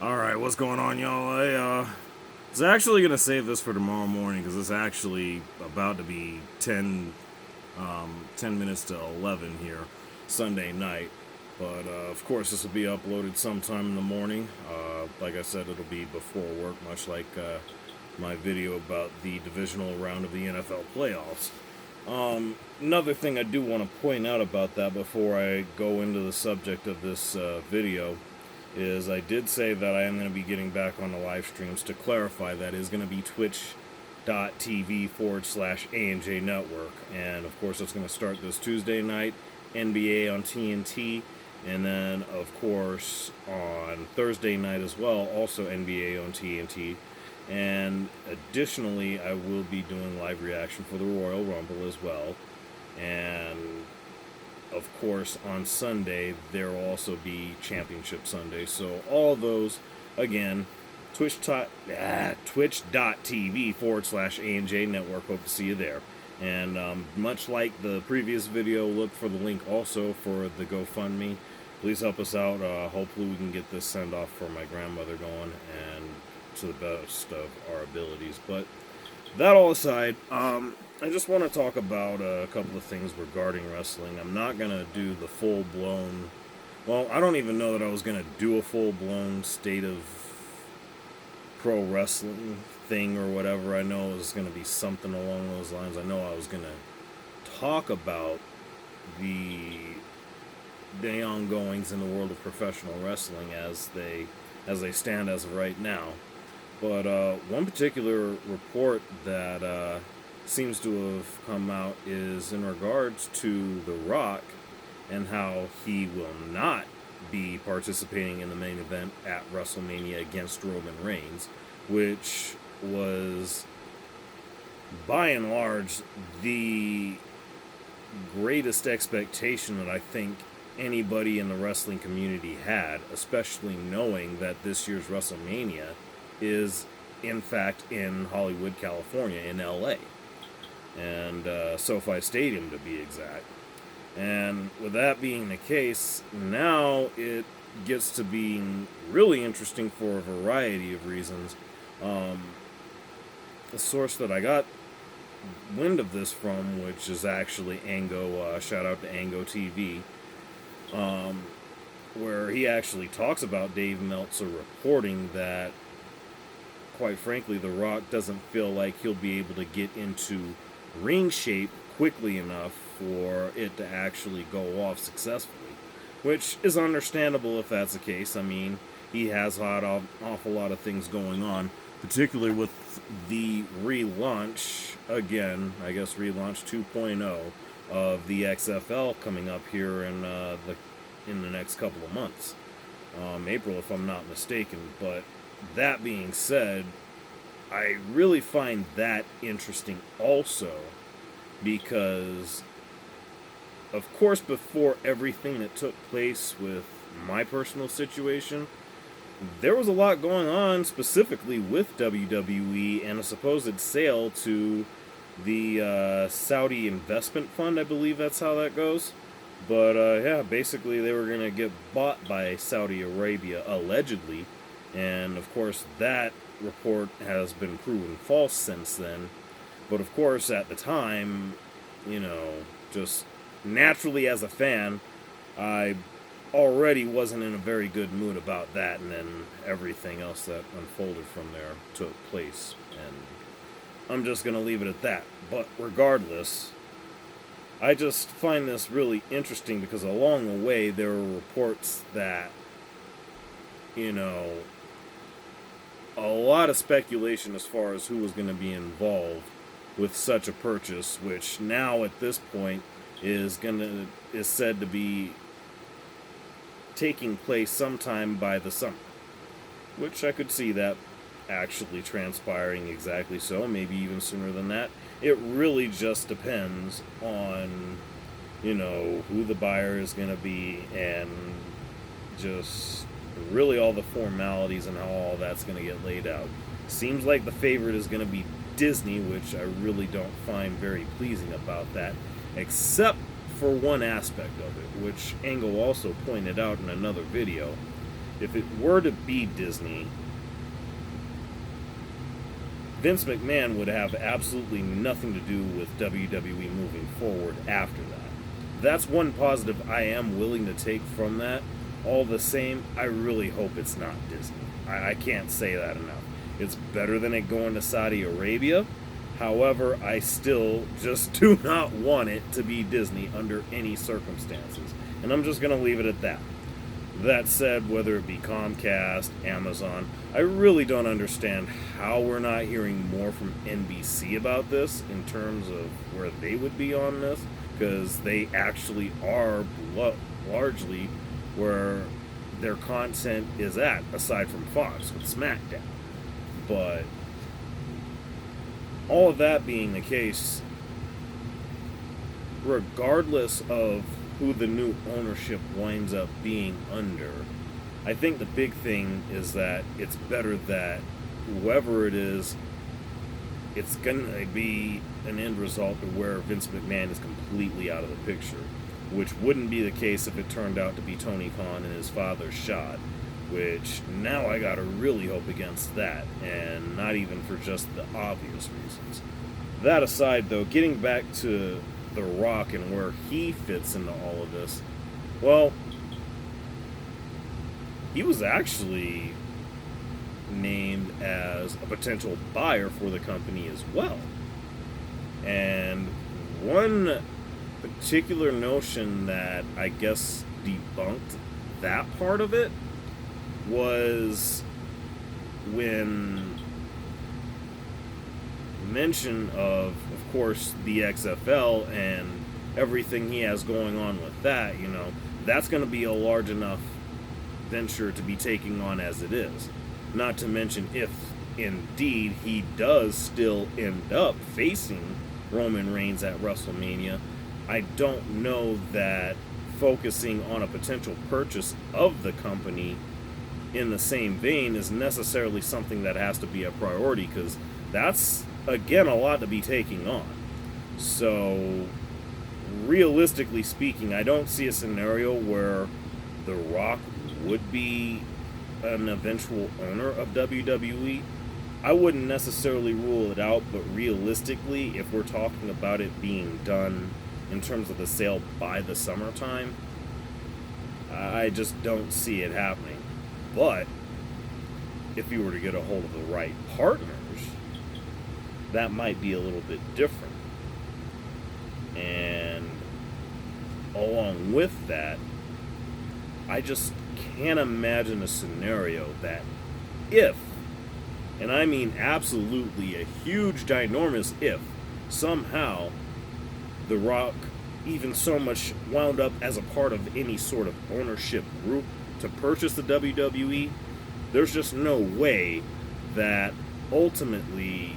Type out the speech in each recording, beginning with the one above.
Alright, what's going on, y'all? I was actually going to save this for tomorrow morning because it's actually about to be 10 minutes to 11 here, Sunday night. But, of course, this will be uploaded sometime in the morning. Like I said, it'll be before work, much like my video about the divisional round of the NFL playoffs. Another thing I do want to point out about that before I go into the subject of this video is I did say that I am going to be getting back on the live streams. To clarify, that is going to be twitch.tv/ANJ Network. And of course, it's going to start this Tuesday night, NBA on TNT. And then, of course, on Thursday night as well, also NBA on TNT. And additionally, I will be doing live reaction for the Royal Rumble as well. And of course, on Sunday, there will also be Championship Sunday. So all of those, again, twitch.tv/ANJ Network. Hope to see you there. And much like the previous video, look for the link also for the GoFundMe. Please help us out. Hopefully we can get this send-off for my grandmother going and to the best of our abilities. But that all aside, I just want to talk about a couple of things regarding wrestling. I'm not going to do the full-blown... Well, I don't even know that I was going to do a full-blown state of pro wrestling thing or whatever. I know it was going to be something along those lines. I know I was going to talk about the ongoings in the world of professional wrestling as they stand as of right now. But one particular report that seems to have come out is in regards to The Rock and how he will not be participating in the main event at WrestleMania against Roman Reigns, which was, by and large, the greatest expectation that I think anybody in the wrestling community had, especially knowing that this year's WrestleMania is, in fact, in Hollywood, California, in LA. And SoFi Stadium, to be exact. And with that being the case, now it gets to being really interesting for a variety of reasons. The source that I got wind of this from, which is actually Ango, shout out to Ango TV, where he actually talks about Dave Meltzer reporting that, quite frankly, The Rock doesn't feel like he'll be able to get into ring shape quickly enough for it to actually go off successfully, which is understandable if that's the case. I mean, he has had an awful lot of things going on, particularly with the relaunch, again, I guess relaunch 2.0 of the XFL coming up here in the next couple of months, April if I'm not mistaken. But that being said, I really find that interesting also because, of course, before everything that took place with my personal situation, there was a lot going on specifically with WWE and a supposed sale to the Saudi investment fund. I believe that's how that goes. But yeah, basically they were going to get bought by Saudi Arabia, allegedly. And of course that report has been proven false since then. But of course at the time, you know, just naturally as a fan, I already wasn't in a very good mood about that, and then everything else that unfolded from there took place. And I'm just going to leave it at that. But regardless, I just find this really interesting because along the way there were reports that, you know, a lot of speculation as far as who was going to be involved with such a purchase, which now at this point is said to be taking place sometime by the summer, which I could see that actually transpiring exactly so, maybe even sooner than that. It really just depends on, you know, who the buyer is going to be and just really all the formalities and how all that's going to get laid out. Seems like the favorite is going to be Disney, which I really don't find very pleasing about that, except for one aspect of it, which Angle also pointed out in another video, if it were to be Disney, Vince McMahon would have absolutely nothing to do with WWE moving forward after that. That's one positive I am willing to take from that. All the same, I really hope it's not Disney. I can't say that enough. It's better than it going to Saudi Arabia. However, I still just do not want it to be Disney under any circumstances. And I'm just going to leave it at that. That said, whether it be Comcast, Amazon, I really don't understand how we're not hearing more from NBC about this in terms of where they would be on this, because they actually are largely where their content is at, aside from Fox with SmackDown. But all of that being the case, regardless of who the new ownership winds up being under, I think the big thing is that it's better that whoever it is, it's going to be an end result of where Vince McMahon is completely out of the picture, which wouldn't be the case if it turned out to be Tony Khan and his father Shad, which now I gotta really hope against that, and not even for just the obvious reasons. That aside, though, getting back to The Rock and where he fits into all of this, well, he was actually named as a potential buyer for the company as well. And one particular notion that I guess debunked that part of it was when mention of course, the XFL and everything he has going on with that, that's going to be a large enough venture to be taking on as it is. Not to mention if indeed he does still end up facing Roman Reigns at WrestleMania, I don't know that focusing on a potential purchase of the company in the same vein is necessarily something that has to be a priority, because that's, again, a lot to be taking on. So, realistically speaking, I don't see a scenario where The Rock would be an eventual owner of WWE. I wouldn't necessarily rule it out, but realistically, if we're talking about it being done in terms of the sale by the summertime, I just don't see it happening. But if you were to get a hold of the right partners, that might be a little bit different. And along with that, I just can't imagine a scenario that if, and I mean absolutely a huge, ginormous if, somehow The Rock even so much wound up as a part of any sort of ownership group to purchase the WWE, there's just no way that ultimately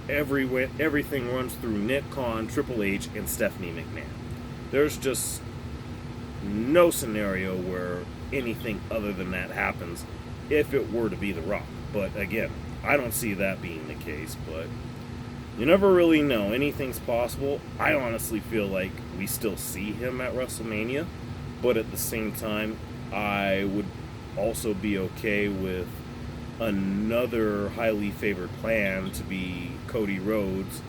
everything runs through Nick Khan, Triple H, and Stephanie McMahon. There's just no scenario where anything other than that happens if it were to be The Rock. But again, I don't see that being the case, but you never really know. Anything's possible. I honestly feel like we still see him at WrestleMania, but at the same time, I would also be okay with another highly favored plan to be Cody Rhodes,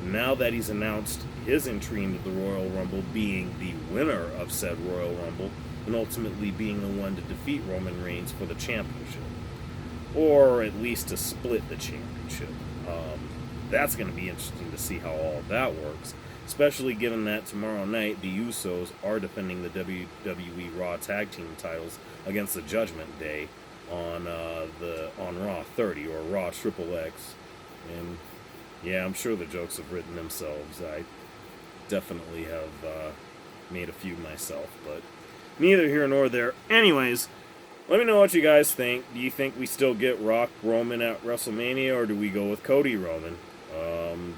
now that he's announced his entry into the Royal Rumble, being the winner of said Royal Rumble, and ultimately being the one to defeat Roman Reigns for the championship, or at least to split the championship. That's going to be interesting to see how all that works, especially given that tomorrow night the Usos are defending the WWE Raw Tag Team titles against the Judgment Day on Raw 30 or Raw Triple X. And yeah, I'm sure the jokes have written themselves. I definitely have made a few myself, but neither here nor there. Anyways, let me know what you guys think. Do you think we still get Rock Roman at WrestleMania, or do we go with Cody Roman?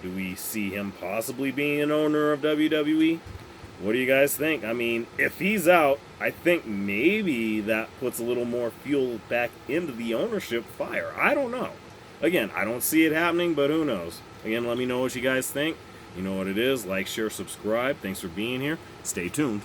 Do we see him possibly being an owner of WWE? What do you guys think? I mean, if he's out, I think maybe that puts a little more fuel back into the ownership fire. I don't know. Again, I don't see it happening, but who knows? Again, let me know what you guys think. You know what it is. Like, share, subscribe. Thanks for being here. Stay tuned.